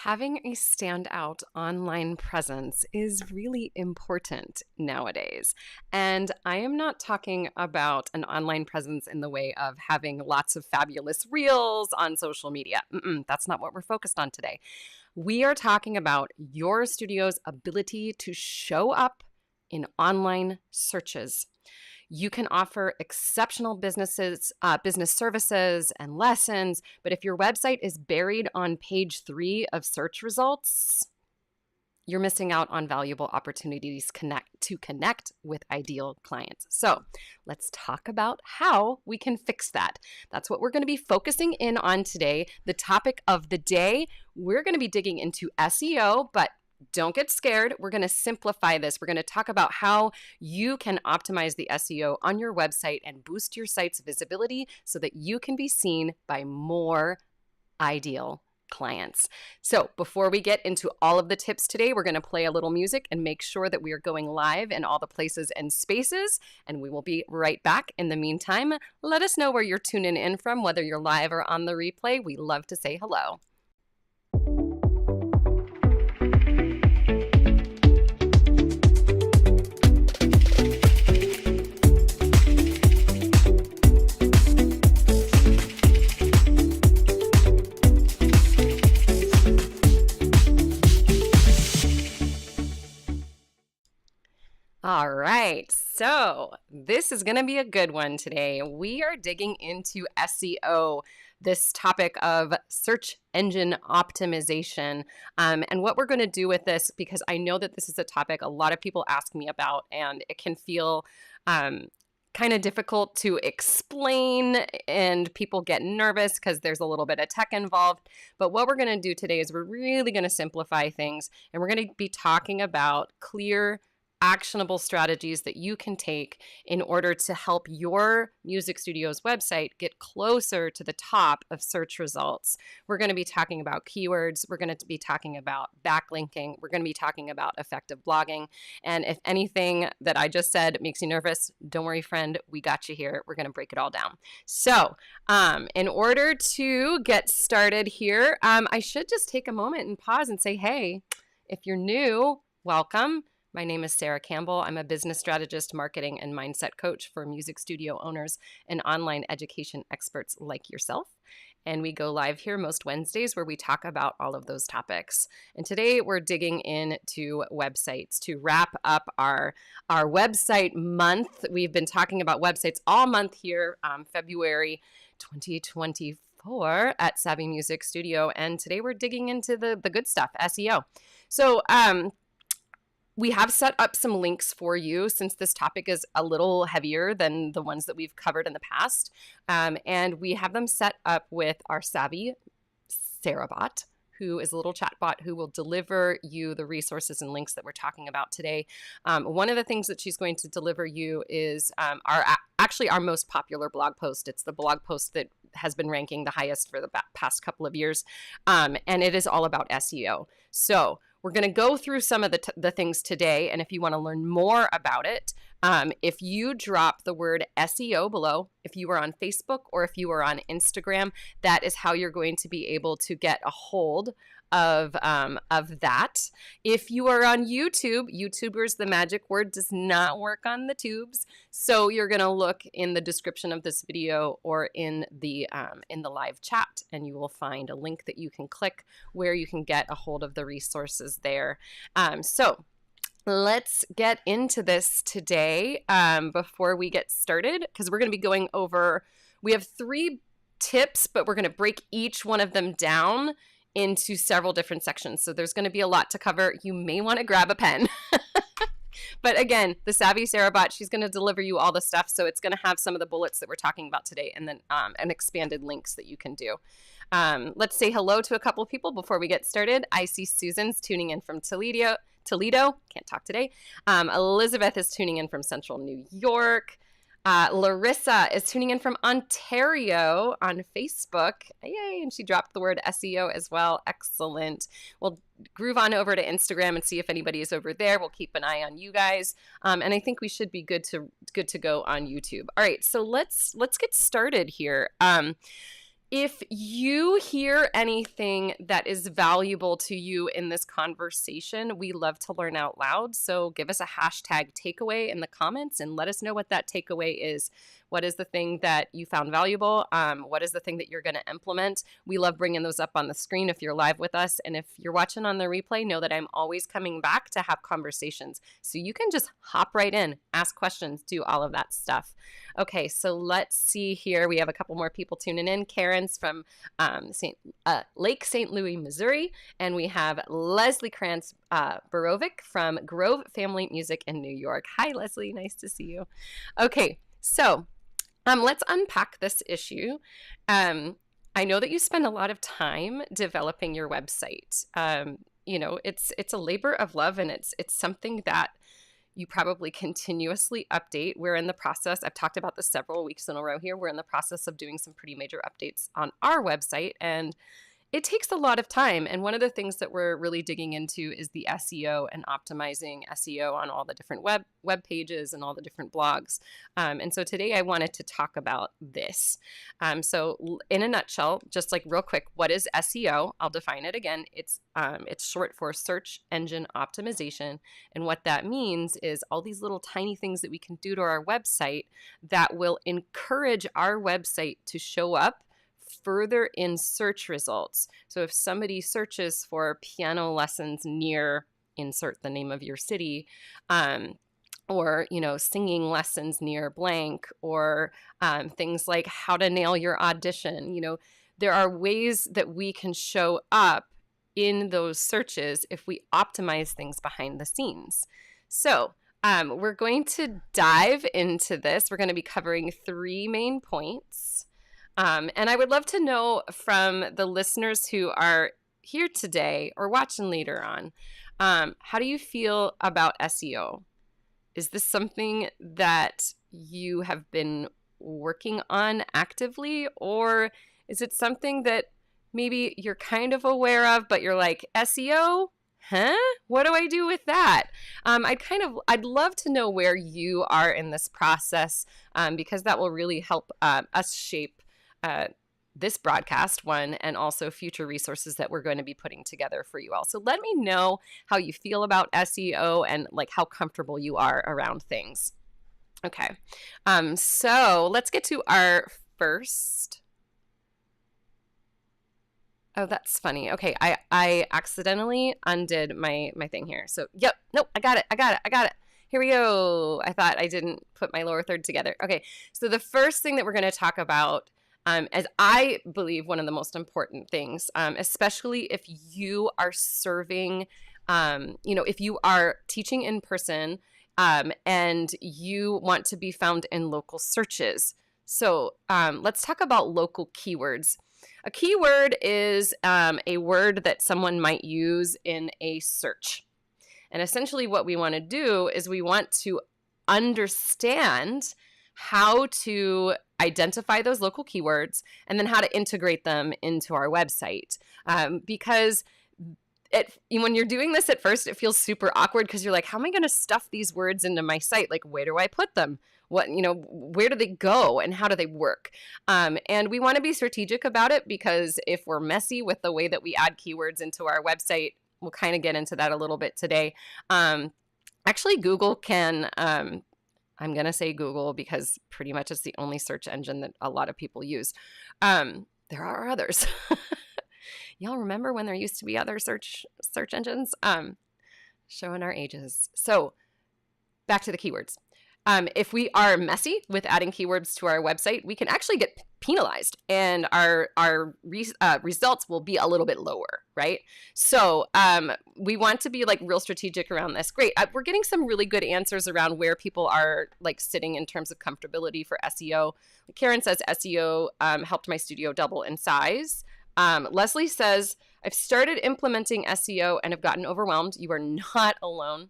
Having a standout online presence is really important nowadays. And I am not talking about an online presence in the way of having lots of fabulous reels on social media. That's not what we're focused on today. We are talking about your studio's ability to show up in online searches. You can offer exceptional business services and lessons, but if your website is buried on page 3 of search results, you're missing out on valuable opportunities to connect with ideal clients. So let's talk about how we can fix that. That's what we're going to be focusing in on today. The topic of the day, we're going to be digging into SEO, but don't get scared. We're going to simplify this. We're going to talk about how you can optimize the SEO on your website and boost your site's visibility so that you can be seen by more ideal clients. So before we get into all of the tips today, we're going to play a little music and make sure that we are going live in all the places and spaces, and we will be right back. In the meantime, let us know where you're tuning in from, whether you're live or on the replay. We love to say hello. All right, so this is going to be a good one today. We are digging into SEO, this topic of search engine optimization, and what we're going to do with this, because I know that this is a topic a lot of people ask me about, and it can feel kind of difficult to explain, and people get nervous because there's a little bit of tech involved. But what we're going to do today is we're really going to simplify things, and we're going to be talking about clear, actionable strategies that you can take in order to help your music studio's website get closer to the top of search results. We're going to be talking about keywords. We're going to be talking about backlinking. We're going to be talking about effective blogging. And if anything that I just said makes you nervous, don't worry, friend. We got you here. We're going to break it all down. So in order to get started here, I should just take a moment and pause and say, hey, if you're new, welcome. My name is Sara Campbell. I'm a business strategist, marketing, and mindset coach for music studio owners and online education experts like yourself. And we go live here most Wednesdays where we talk about all of those topics. And today we're digging into websites to wrap up our website month. We've been talking about websites all month here, February 2024 at Savvy Music Studio. And today we're digging into the good stuff, SEO. So, we have set up some links for you since this topic is a little heavier than the ones that we've covered in the past. And we have them set up with our Savvy Sara bot, who is a little chat bot who will deliver you the resources and links that we're talking about today. One of the things that she's going to deliver you is our most popular blog post. It's the blog post that has been ranking the highest for the past couple of years. And it is all about SEO. So we're going to go through some of the things today, and if you want to learn more about it, if you drop the word SEO below, if you are on Facebook or if you are on Instagram, that is how you're going to be able to get a hold of that. If you are on YouTube, YouTubers, the magic word does not work on the tubes, so you're going to look in the description of this video or in the live chat, and you will find a link that you can click where you can get a hold of the resources there. So let's get into this today before we get started, because we're going to be going over, we have 3 tips, but we're going to break each one of them down into several different sections. So there's going to be a lot to cover. You may want to grab a pen. But again, the Savvy Sara bot, she's going to deliver you all the stuff. So it's going to have some of the bullets that we're talking about today, and then an expanded links that you can do. Let's say hello to a couple of people before we get started. I see Susan's tuning in from Toledo. Can't talk today. Elizabeth is tuning in from Central New York. Larissa is tuning in from Ontario on Facebook. Yay, and she dropped the word SEO as well. Excellent. We'll groove on over to Instagram and see if anybody is over there. We'll keep an eye on you guys. And I think we should be good to go on YouTube. All right, so let's get started here. If you hear anything that is valuable to you in this conversation, we love to learn out loud. So give us a hashtag takeaway in the comments and let us know what that takeaway is. What is the thing that you found valuable? What is the thing that you're going to implement? We love bringing those up on the screen if you're live with us. And if you're watching on the replay, know that I'm always coming back to have conversations. So you can just hop right in, ask questions, do all of that stuff. Okay, so let's see here. We have a couple more people tuning in. Karen's from Lake St. Louis, Missouri. And we have Leslie Krantz Borovic from Grove Family Music in New York. Hi, Leslie. Nice to see you. Okay, so let's unpack this issue. I know that you spend a lot of time developing your website. It's a labor of love, and it's something that you probably continuously update. We're in the process, I've talked about this several weeks in a row here, we're in the process of doing some pretty major updates on our website, and it takes a lot of time. And one of the things that we're really digging into is the SEO and optimizing SEO on all the different web pages and all the different blogs. And so today I wanted to talk about this. So in a nutshell, just like real quick, what is SEO? I'll define it again. It's short for search engine optimization. And what that means is all these little tiny things that we can do to our website that will encourage our website to show up further in search results. So if somebody searches for piano lessons near, insert the name of your city, or singing lessons near blank, or things like how to nail your audition, there are ways that we can show up in those searches if we optimize things behind the scenes. So we're going to dive into this. We're going to be covering 3 main points. And I would love to know from the listeners who are here today or watching later on, how do you feel about SEO? Is this something that you have been working on actively, or is it something that maybe you're kind of aware of, but you're like, SEO? Huh? What do I do with that? I'd love to know where you are in this process, because that will really help us shape this broadcast one, and also future resources that we're going to be putting together for you all. So let me know how you feel about SEO and like how comfortable you are around things. Okay. So let's get to our first. Oh, that's funny. Okay. I accidentally undid my thing here. So yep. Nope. I got it. Here we go. I thought I didn't put my lower third together. Okay. So the first thing that we're going to talk about, as I believe one of the most important things, especially if you are serving, if you are teaching in person, and you want to be found in local searches. So let's talk about local keywords. A keyword is a word that someone might use in a search. And essentially what we want to do is we want to understand how to identify those local keywords and then how to integrate them into our website. Because when you're doing this at first, it feels super awkward because you're like, how am I going to stuff these words into my site? Like, where do I put them? Where do they go and how do they work? And we want to be strategic about it, because if we're messy with the way that we add keywords into our website, we'll kind of get into that a little bit today. Actually, Google can, I'm going to say Google because pretty much it's the only search engine that a lot of people use. There are others. Y'all remember when there used to be other search engines? Showing our ages. So back to the keywords. If we are messy with adding keywords to our website, we can actually get penalized, and our results will be a little bit lower, right? So we want to be like real strategic around this. Great. We're getting some really good answers around where people are like sitting in terms of comfortability for SEO. Karen says SEO helped my studio double in size. Leslie says, I've started implementing SEO and have gotten overwhelmed. You are not alone.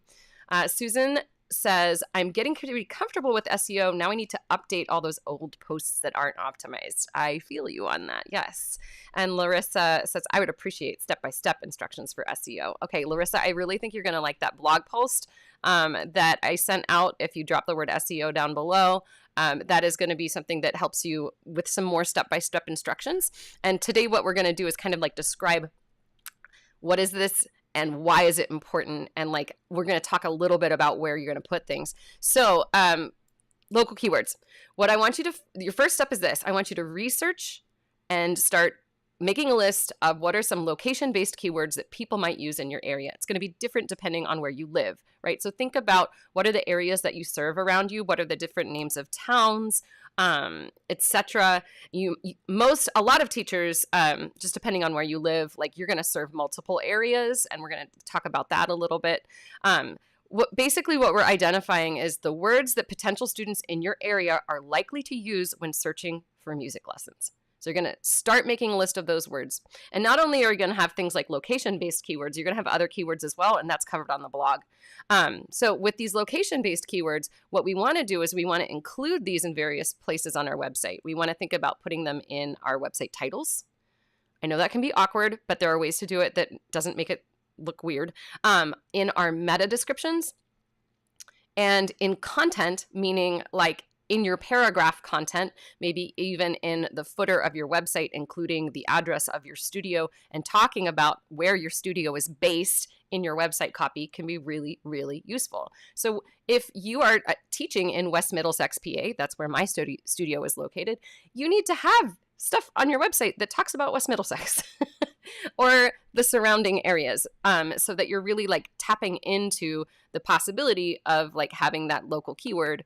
Susan says, I'm getting pretty comfortable with SEO. Now I need to update all those old posts that aren't optimized. I feel you on that. Yes. And Larissa says, I would appreciate step-by-step instructions for SEO. Okay, Larissa, I really think you're going to like that blog post that I sent out. If you drop the word SEO down below, that is going to be something that helps you with some more step-by-step instructions. And today what we're going to do is kind of like describe what is this and why is it important? And like, we're going to talk a little bit about where you're going to put things. So local keywords. What I want you to, your first step is this. I want you to research and start making a list of what are some location-based keywords that people might use in your area. It's going to be different depending on where you live, right? So think about what are the areas that you serve around you? What are the different names of towns, etc. A lot of teachers, just depending on where you live, like you're going to serve multiple areas, and we're going to talk about that a little bit. Basically what we're identifying is the words that potential students in your area are likely to use when searching for music lessons. So you're going to start making a list of those words. And not only are you going to have things like location-based keywords, you're going to have other keywords as well, and that's covered on the blog. So with these location-based keywords, what we want to do is we want to include these in various places on our website. We want to think about putting them in our website titles. I know that can be awkward, but there are ways to do it that doesn't make it look weird. In our meta descriptions and in content, meaning like in your paragraph content, maybe even in the footer of your website, including the address of your studio and talking about where your studio is based in your website copy can be really, really useful. So if you are teaching in West Middlesex, PA, that's where my studio is located, you need to have stuff on your website that talks about West Middlesex or the surrounding areas, so that you're really like tapping into the possibility of like having that local keyword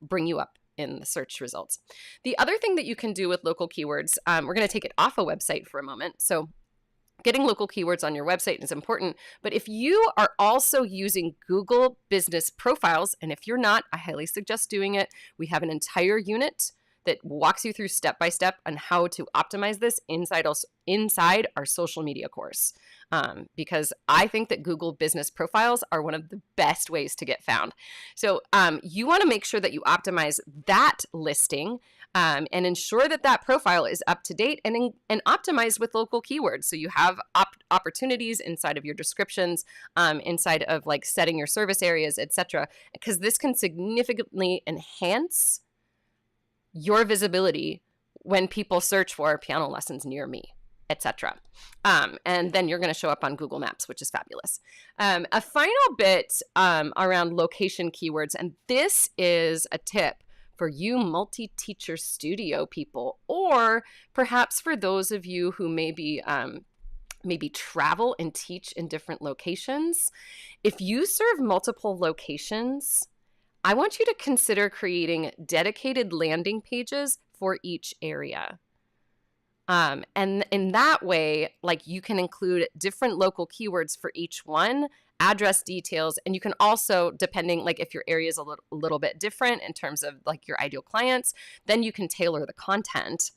bring you up in the search results. The other thing that you can do with local keywords, we're going to take it off a website for a moment. So getting local keywords on your website is important, but if you are also using Google Business Profiles, and if you're not, I highly suggest doing it. We have an entire unit that walks you through step-by-step on how to optimize this inside our social media course. Because I think that Google Business Profiles are one of the best ways to get found. So you want to make sure that you optimize that listing and ensure that that profile is up to date and optimized with local keywords. So you have opportunities inside of your descriptions, inside of like setting your service areas, etc. Because this can significantly enhance your visibility when people search for piano lessons near me, etc. And then you're going to show up on Google Maps, which is fabulous. A final bit around location keywords, and this is a tip for you multi-teacher studio people, or perhaps for those of you who maybe travel and teach in different locations. If you serve multiple locations, I want you to consider creating dedicated landing pages for each area. And in that way, like you can include different local keywords for each one, address details, and you can also, depending, like if your area is a little bit different in terms of like your ideal clients, then you can tailor the content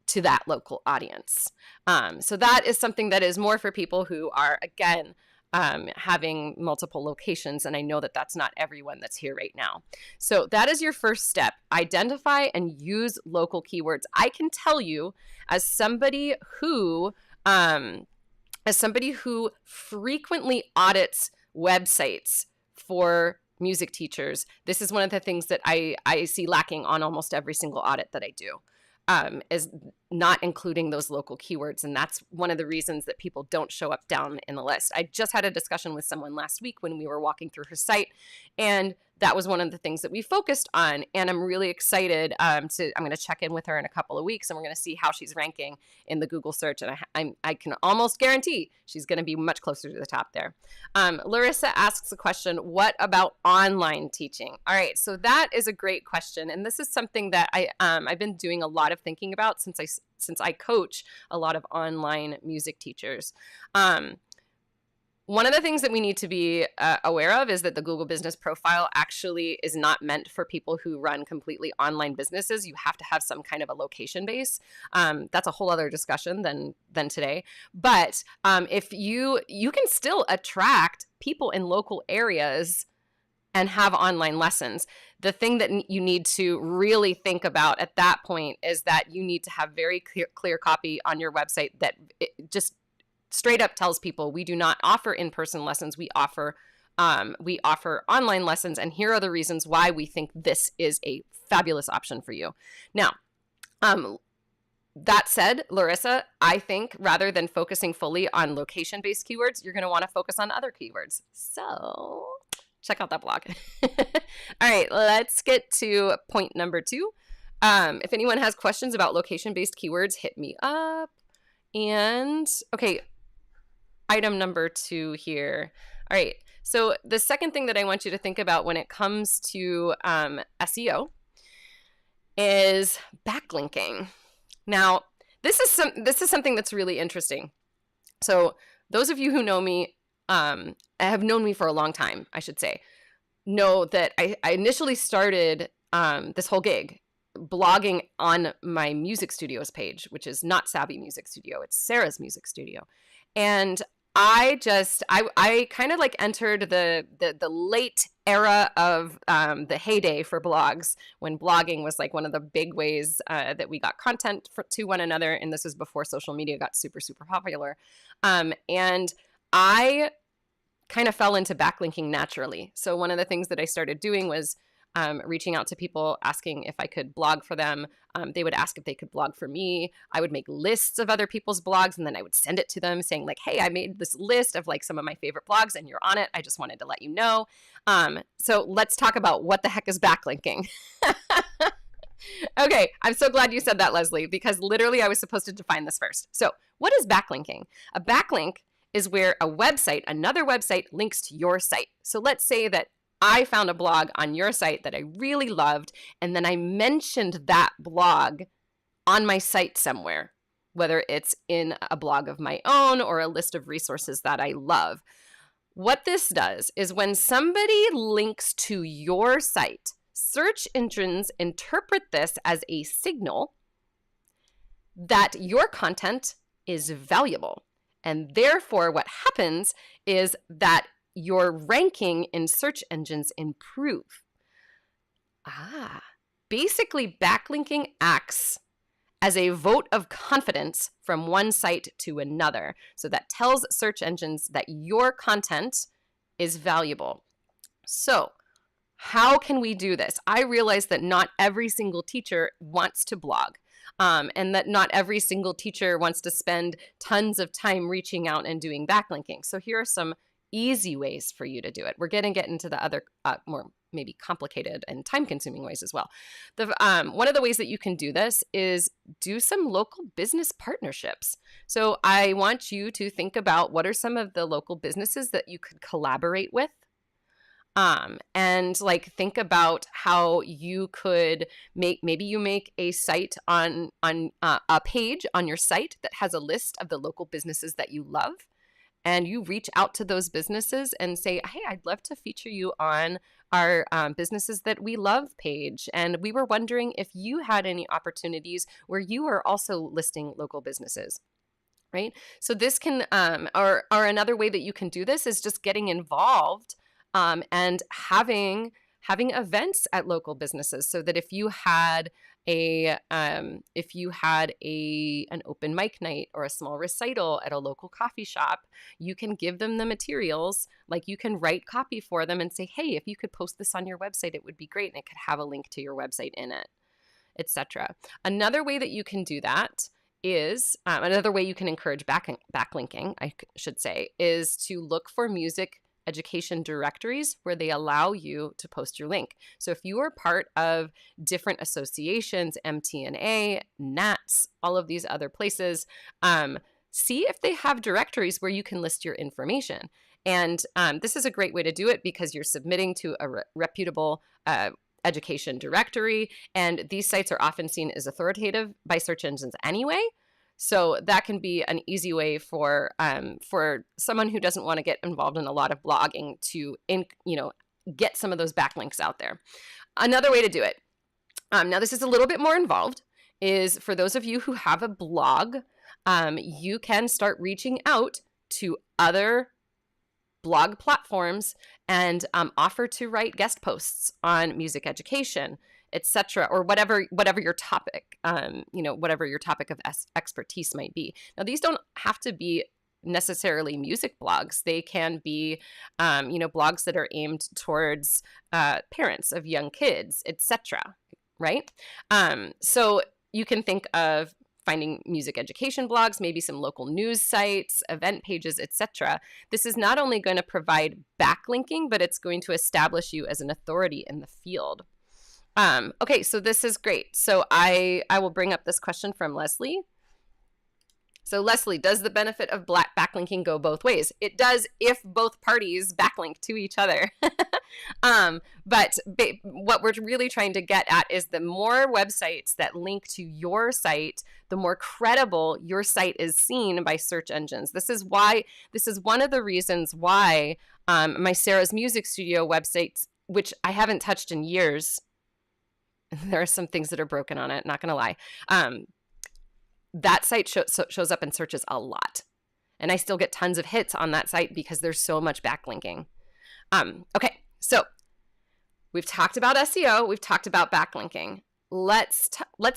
to that local audience. So that is something that is more for people who are, again, having multiple locations. And I know that that's not everyone that's here right now. So that is your first step. Identify and use local keywords. I can tell you as somebody who frequently audits websites for music teachers, this is one of the things that I see lacking on almost every single audit that I do. Is not including those local keywords. And that's one of the reasons that people don't show up down in the list. I just had a discussion with someone last week when we were walking through her site, and that was one of the things that we focused on. And I'm really excited I'm going to check in with her in a couple of weeks, and we're going to see how she's ranking in the Google search. And I can almost guarantee she's going to be much closer to the top there. Larissa asks a question, what about online teaching? All right, so that is a great question. And this is something that I've been doing a lot of thinking about since I coach a lot of online music teachers. One of the things that we need to be aware of is that the Google Business Profile actually is not meant for people who run completely online businesses. You have to have some kind of a location base. That's a whole other discussion than today. But if you can still attract people in local areas and have online lessons. The thing that you need to really think about at that point is that you need to have very clear copy on your website that it just straight up tells people we do not offer in-person lessons. We offer online lessons, and here are the reasons why we think this is a fabulous option for you. Now, that said, Larissa, I think rather than focusing fully on location-based keywords, you're going to want to focus on other keywords. So check out that blog. All right, let's get to point number 2. If anyone has questions about location-based keywords, hit me up. And okay, item number 2 here. All right, so the second thing that I want you to think about when it comes to SEO is backlinking. Now, this is something that's really interesting. So those of you who know me, have known me for a long time, I should say, know that I initially started this whole gig blogging on my music studios page, which is not Savvy Music Studio, it's Sara's Music Studio. And I kind of like entered the late era of the heyday for blogs, when blogging was like one of the big ways that we got content to one another. And this was before social media got super, super popular. And I kind of fell into backlinking naturally. So one of the things that I started doing was reaching out to people, asking if I could blog for them. They would ask if they could blog for me. I would make lists of other people's blogs, and then I would send it to them saying like, hey, I made this list of like some of my favorite blogs and you're on it. I just wanted to let you know. So let's talk about what the heck is backlinking. Okay, I'm so glad you said that, Leslie, because literally I was supposed to define this first. So what is backlinking? A backlink is where a website, another website, links to your site. So let's say that I found a blog on your site that I really loved, and then I mentioned that blog on my site somewhere, whether it's in a blog of my own or a list of resources that I love. What this does is when somebody links to your site, search engines interpret this as a signal that your content is valuable. And therefore, what happens is that your ranking in search engines improve. Basically, backlinking acts as a vote of confidence from one site to another. So that tells search engines that your content is valuable. So how can we do this? I realize that not every single teacher wants to blog. And that not every single teacher wants to spend tons of time reaching out and doing backlinking. So here are some easy ways for you to do it. We're going to get into the other more maybe complicated and time-consuming ways as well. One of the ways that you can do this is do some local business partnerships. So I want you to think about what are some of the local businesses that you could collaborate with. And like think about how you could maybe you make a site on a page on your site that has a list of the local businesses that you love. And you reach out to those businesses and say, hey, I'd love to feature you on our businesses that we love page. And we were wondering if you had any opportunities where you are also listing local businesses, right? So this can, or another way that you can do this is just getting involved and having events at local businesses, so that if you had an open mic night or a small recital at a local coffee shop, you can give them the materials. Like you can write copy for them and say, hey, if you could post this on your website, it would be great, and it could have a link to your website in it, etc. Another way that you can do that is another way you can encourage backlinking, I should say, is to look for music education directories where they allow you to post your link. So if you are part of different associations, MTNA, NATS, all of these other places, see if they have directories where you can list your information. And this is a great way to do it because you're submitting to a reputable education directory, and these sites are often seen as authoritative by search engines anyway. So that can be an easy way for someone who doesn't want to get involved in a lot of blogging to get some of those backlinks out there. Another way to do it, now this is a little bit more involved, is for those of you who have a blog, you can start reaching out to other blog platforms and offer to write guest posts on music education, etc., or whatever your topic, whatever your topic of expertise might be. Now, these don't have to be necessarily music blogs. They can be, blogs that are aimed towards parents of young kids, etc., right? So you can think of finding music education blogs, maybe some local news sites, event pages, etc. This is not only going to provide backlinking, but it's going to establish you as an authority in the field. Okay, so this is great. So I will bring up this question from Leslie. So Leslie, does the benefit of backlinking go both ways? It does if both parties backlink to each other. But what we're really trying to get at is the more websites that link to your site, the more credible your site is seen by search engines. This is one of the reasons why my Sara's Music Studio website, which I haven't touched in years, there are some things that are broken on it, not going to lie. That site shows up in searches a lot. And I still get tons of hits on that site because there's so much backlinking. Okay, so we've talked about SEO. We've talked about backlinking. Let's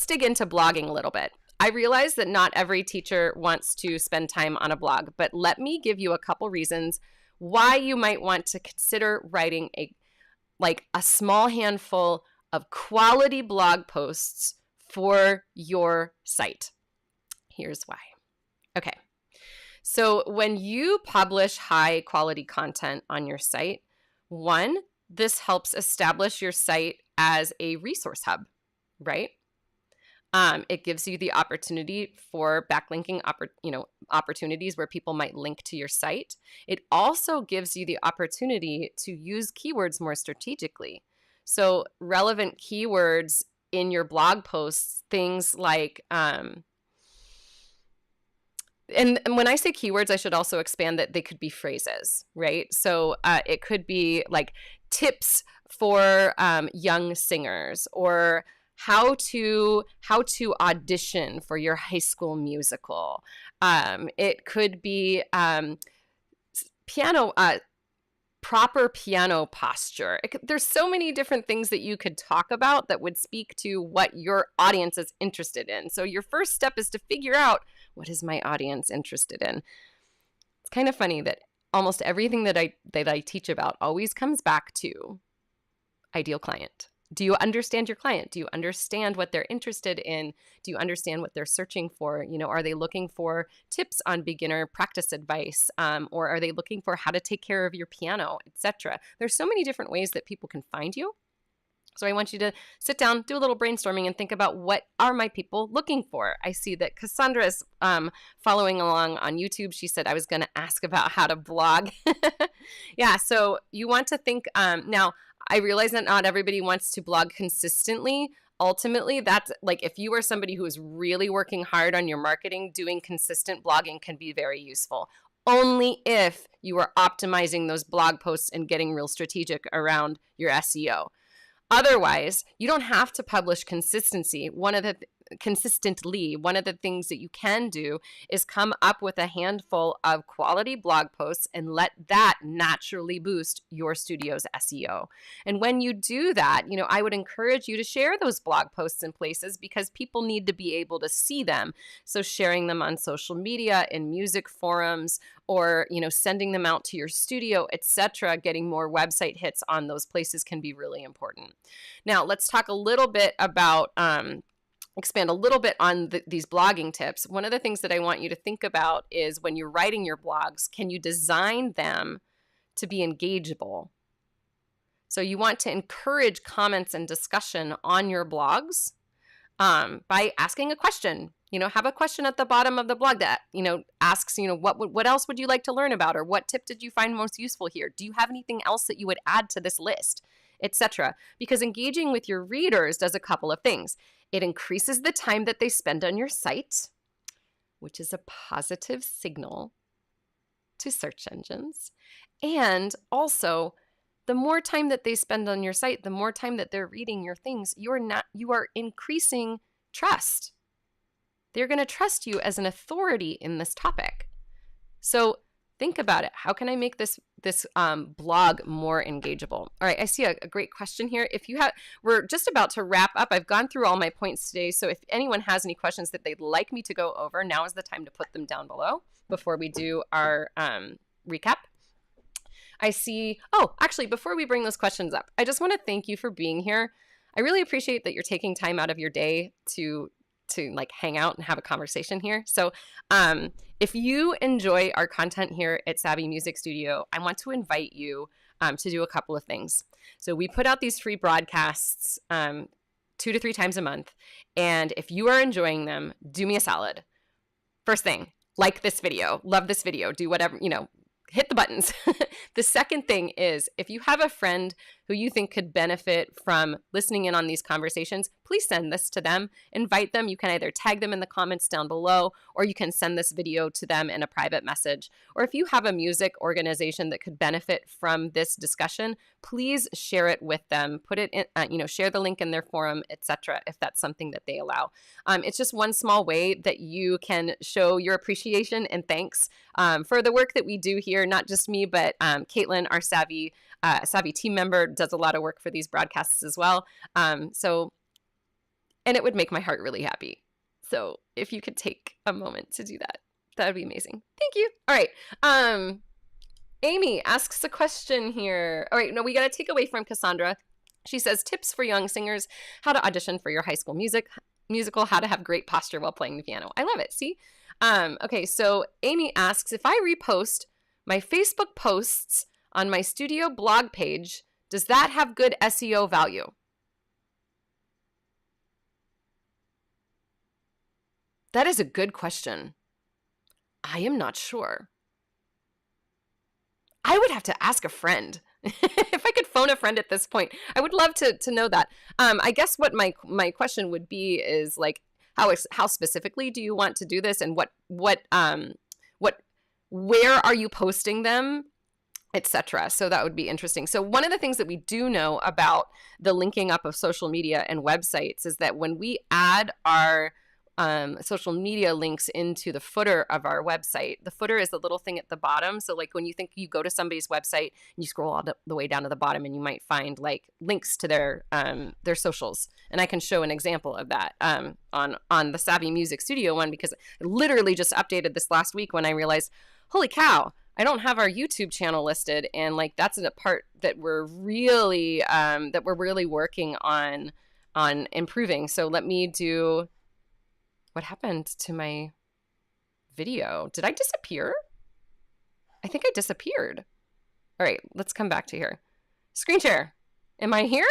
dig into blogging a little bit. I realize that not every teacher wants to spend time on a blog, but let me give you a couple reasons why you might want to consider writing a small handful of quality blog posts for your site. Here's why. Okay. So when you publish high quality content on your site, one, this helps establish your site as a resource hub, right? It gives you the opportunity for backlinking opportunities where people might link to your site. It also gives you the opportunity to use keywords more strategically. So relevant keywords in your blog posts, things like, and when I say keywords, I should also expand that they could be phrases, right? So it could be like tips for young singers, or how to audition for your high school musical. It could be proper piano posture. There's so many different things that you could talk about that would speak to what your audience is interested in. So your first step is to figure out, what is my audience interested in? It's kind of funny that almost everything that I teach about always comes back to ideal client. Do you understand your client? Do you understand what they're interested in? Do you understand what they're searching for? Are they looking for tips on beginner practice advice? Or are they looking for how to take care of your piano, etc.? There's so many different ways that people can find you. So I want you to sit down, do a little brainstorming, and think about, what are my people looking for? I see that Cassandra is following along on YouTube. She said I was going to ask about how to blog. Yeah, so you want to think, now I realize that not everybody wants to blog consistently. Ultimately, that's like, if you are somebody who is really working hard on your marketing, doing consistent blogging can be very useful. Only if you are optimizing those blog posts and getting real strategic around your SEO. Otherwise, you don't have to publish consistently. One of the things that you can do is come up with a handful of quality blog posts and let that naturally boost your studio's SEO. And when you do that, I would encourage you to share those blog posts in places, because people need to be able to see them. So sharing them on social media, in music forums, or sending them out to your studio, etc., getting more website hits on those places can be really important. Now, let's talk a little bit about expand a little bit on these blogging tips. One of the things that I want you to think about is, when you're writing your blogs, can you design them to be engageable? So you want to encourage comments and discussion on your blogs by asking a question. Have a question at the bottom of the blog that, asks, what else would you like to learn about? Or what tip did you find most useful here? Do you have anything else that you would add to this list? Etc. Because engaging with your readers does a couple of things. It increases the time that they spend on your site, which is a positive signal to search engines. And also, the more time that they spend on your site, the more time that they're reading your things, you are increasing trust. They're going to trust you as an authority in this topic. So Think about it. How can I make this blog more engageable? All right, I see a great question here. If you have, we're just about to wrap up. I've gone through all my points today. So if anyone has any questions that they'd like me to go over, now is the time to put them down below before we do our recap. I see, oh, actually, before we bring those questions up, I just want to thank you for being here. I really appreciate that you're taking time out of your day to like hang out and have a conversation here. So if you enjoy our content here at Savvy Music Studio, I want to invite you to do a couple of things. So we put out these free broadcasts 2 to 3 times a month. And if you are enjoying them, do me a solid. First thing, like this video, love this video, do whatever, hit the buttons. The second thing is, if you have a friend who you think could benefit from listening in on these conversations, please send this to them. Invite them. You can either tag them in the comments down below, or you can send this video to them in a private message. Or if you have a music organization that could benefit from this discussion, please share it with them. Put it in, share the link in their forum, etc., if that's something that they allow. It's just one small way that you can show your appreciation and thanks for the work that we do here. Not just me, but Caitlin, our Savvy team member, does a lot of work for these broadcasts as well. And it would make my heart really happy. So if you could take a moment to do that, that would be amazing. Thank you. All right. Amy asks a question here. All right. No, we got to take away from Cassandra. She says, tips for young singers, how to audition for your high school musical, how to have great posture while playing the piano. I love it. See? Okay. So Amy asks, if I repost my Facebook posts on my studio blog page, does that have good SEO value? That is a good question. I am not sure. I would have to ask a friend. If I could phone a friend at this point, I would love to know that. I guess what my question would be is like, how specifically do you want to do this, and where are you posting them, etc. So that would be interesting. So one of the things that we do know about the linking up of social media and websites is that when we add our social media links into the footer of our website, the footer is the little thing at the bottom. So like when you think you go to somebody's website and you scroll all the way down to the bottom, and you might find like links to their socials. And I can show an example of that on the Savvy Music Studio one, because I literally just updated this last week when I realized, holy cow, I don't have our YouTube channel listed. And like, that's a part that we're really working on improving. So let me do, what happened to my video? Did I disappear? I think I disappeared. All right, let's come back to here. Screen share. Am I here?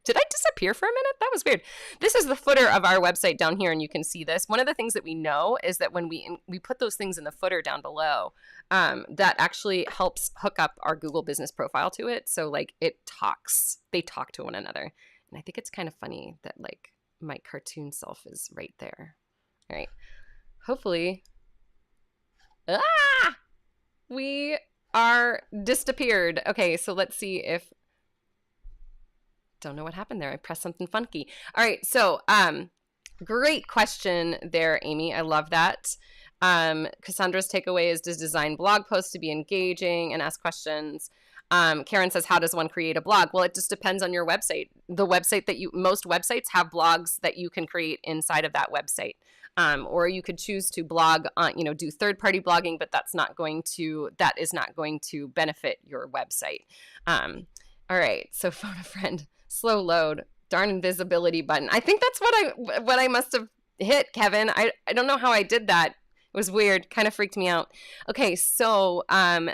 Did I disappear for a minute? That was weird. This is the footer of our website down here, and you can see this. One of the things that we know is that when we put those things in the footer down below, that actually helps hook up our Google business profile to it. So like they talk to one another. And I think it's kind of funny that like my cartoon self is right there. All right. Hopefully. We are disappeared. Okay, so let's see if, don't know what happened there. I pressed something funky. All right, so great question there, Amy. I love that. Cassandra's takeaway is to design blog posts to be engaging and ask questions. Karen says, how does one create a blog? Well, it just depends on your website. The website most websites have blogs that you can create inside of that website. Or you could choose to blog on, do third-party blogging, but that is not going to benefit your website. All right, so phone a friend, slow load, darn invisibility button. I think that's what I must have hit, Kevin. I don't know how I did that. It was weird, kind of freaked me out. Okay, so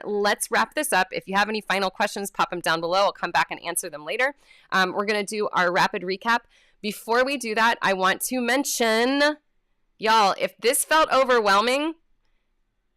let's wrap this up. If you have any final questions, pop them down below. I'll come back and answer them later. We're gonna do our rapid recap. Before we do that, I want to mention, y'all, if this felt overwhelming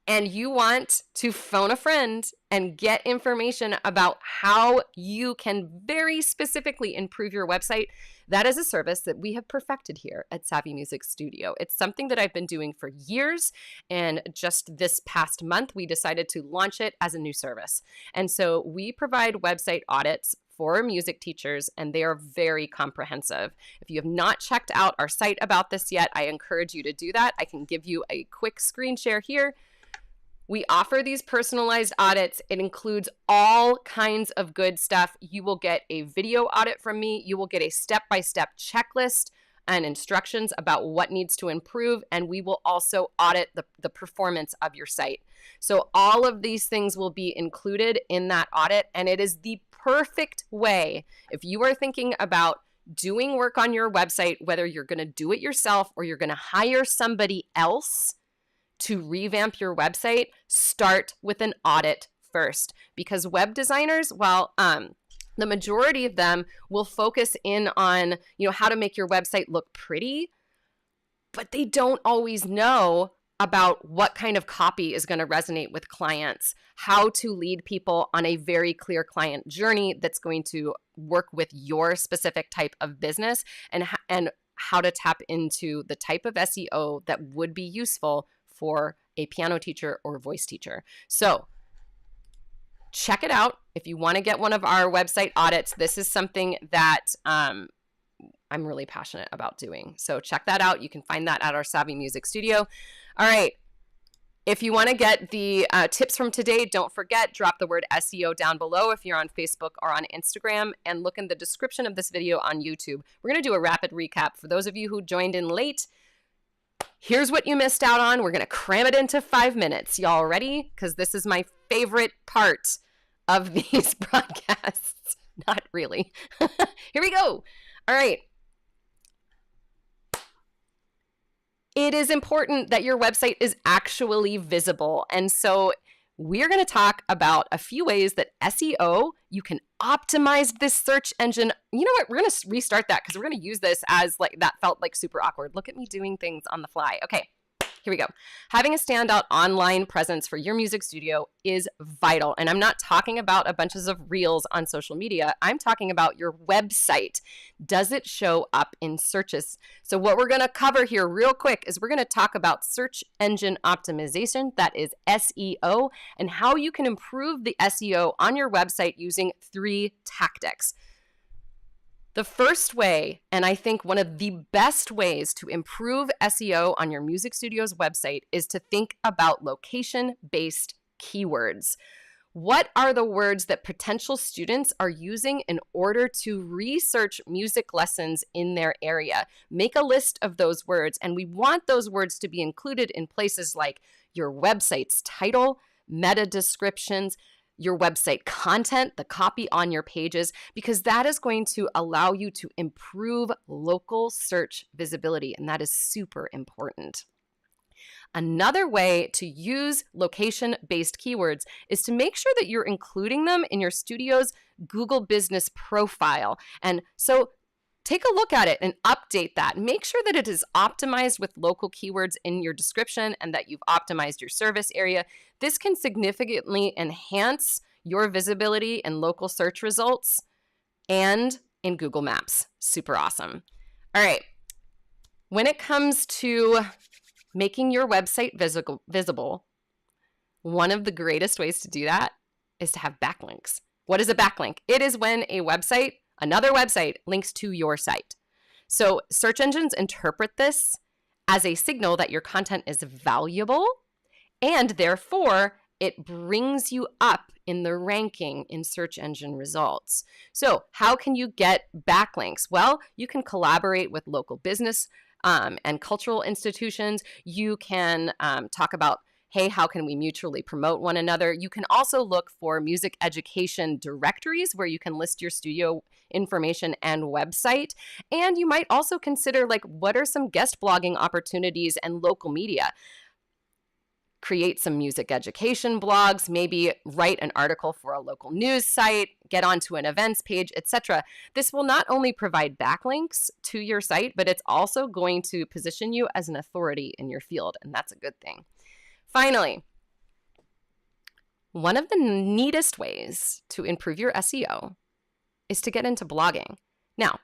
and you want to phone a friend and get information about how you can very specifically improve your website, that is a service that we have perfected here at Savvy Music Studio. It's something that I've been doing for years, and just this past month, we decided to launch it as a new service. And so we provide website audits for music teachers, and they are very comprehensive. If you have not checked out our site about this yet, I encourage you to do that. I can give you a quick screen share here. We offer these personalized audits. It includes all kinds of good stuff. You will get a video audit from me. You will get a step-by-step checklist and instructions about what needs to improve, and we will also audit the performance of your site. So all of these things will be included in that audit, and it is the perfect way if you are thinking about doing work on your website, whether you're going to do it yourself or you're going to hire somebody else to revamp your website. Start with an audit first, because web designers, while the majority of them will focus in on, how to make your website look pretty, but they don't always know about what kind of copy is going to resonate with clients, how to lead people on a very clear client journey that's going to work with your specific type of business, and how to tap into the type of SEO that would be useful for a piano teacher or voice teacher. So check it out. If you want to get one of our website audits, this is something that I'm really passionate about doing. So check that out. You can find that at our Savvy Music Studio. All right. If you want to get the tips from today, don't forget, drop the word SEO down below if you're on Facebook or on Instagram, and look in the description of this video on YouTube. We're going to do a rapid recap. For those of you who joined in late, here's what you missed out on. We're going to cram it into 5 minutes. Y'all ready? Because this is my favorite part of these broadcasts. Not really. Here we go. All right. It is important that your website is actually visible. And so we're going to talk about a few ways that SEO, you can optimize this search engine. You know what? We're going to restart that because we're going to use this as that felt super awkward. Look at me doing things on the fly. Okay. Here we go. Having a standout online presence for your music studio is vital. And I'm not talking about a bunch of reels on social media. I'm talking about your website. Does it show up in searches? So what we're going to cover here real quick is we're going to talk about search engine optimization, that is SEO, and how you can improve the SEO on your website using 3 tactics. The first way, and I think one of the best ways to improve SEO on your music studio's website, is to think about location-based keywords. What are the words that potential students are using in order to research music lessons in their area? Make a list of those words, and we want those words to be included in places like your website's title, meta descriptions, your website content, the copy on your pages, because that is going to allow you to improve local search visibility, and that is super important. Another way to use location-based keywords is to make sure that you're including them in your studio's Google Business profile. And so take a look at it and update that. Make sure that it is optimized with local keywords in your description and that you've optimized your service area. This can significantly enhance your visibility in local search results and in Google Maps. Super awesome. All right. When it comes to making your website visible, one of the greatest ways to do that is to have backlinks. What is a backlink? It is when another website links to your site. So search engines interpret this as a signal that your content is valuable, and therefore it brings you up in the ranking in search engine results. So how can you get backlinks? Well, you can collaborate with local business and cultural institutions. You can talk about, hey, how can we mutually promote one another? You can also look for music education directories where you can list your studio information and website. And you might also consider, what are some guest blogging opportunities and local media? Create some music education blogs, maybe write an article for a local news site, get onto an events page, etc. This will not only provide backlinks to your site, but it's also going to position you as an authority in your field, and that's a good thing. Finally, one of the neatest ways to improve your SEO is to get into blogging. Now,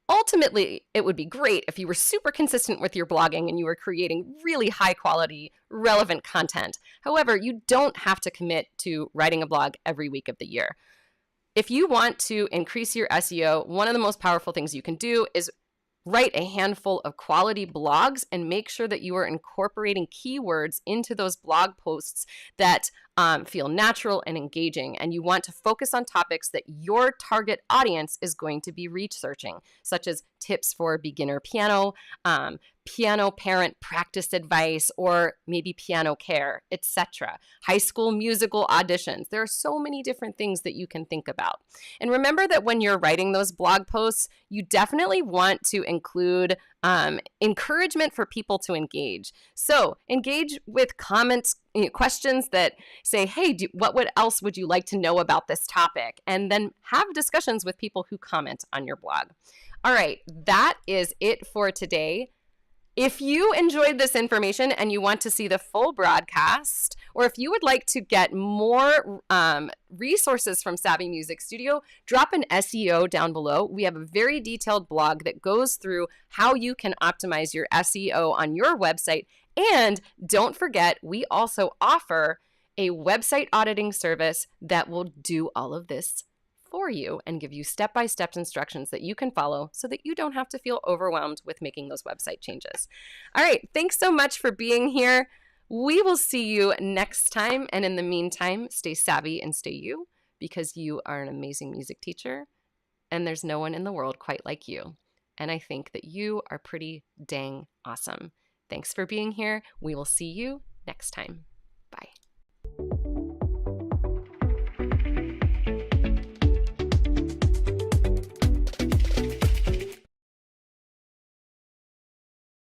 ultimately, it would be great if you were super consistent with your blogging and you were creating really high quality, relevant content. However, you don't have to commit to writing a blog every week of the year. If you want to increase your SEO, one of the most powerful things you can do is Write a handful of quality blogs and make sure that you are incorporating keywords into those blog posts that feel natural and engaging. And you want to focus on topics that your target audience is going to be researching, such as tips for beginner piano, piano parent practice advice, or maybe piano care, etc. High school musical auditions. There are so many different things that you can think about. And remember that when you're writing those blog posts, you definitely want to include encouragement for people to engage. So engage with comments, questions that say, hey, what else would you like to know about this topic? And then have discussions with people who comment on your blog. All right, that is it for today. If you enjoyed this information and you want to see the full broadcast, or if you would like to get more resources from Savvy Music Studio, drop an SEO down below. We have a very detailed blog that goes through how you can optimize your SEO on your website. And don't forget, we also offer a website auditing service that will do all of this for you and give you step-by-step instructions that you can follow so that you don't have to feel overwhelmed with making those website changes. All right, thanks so much for being here. We will see you next time. And in the meantime, stay savvy and stay you, because you are an amazing music teacher and there's no one in the world quite like you. And I think that you are pretty dang awesome. Thanks for being here. We will see you next time.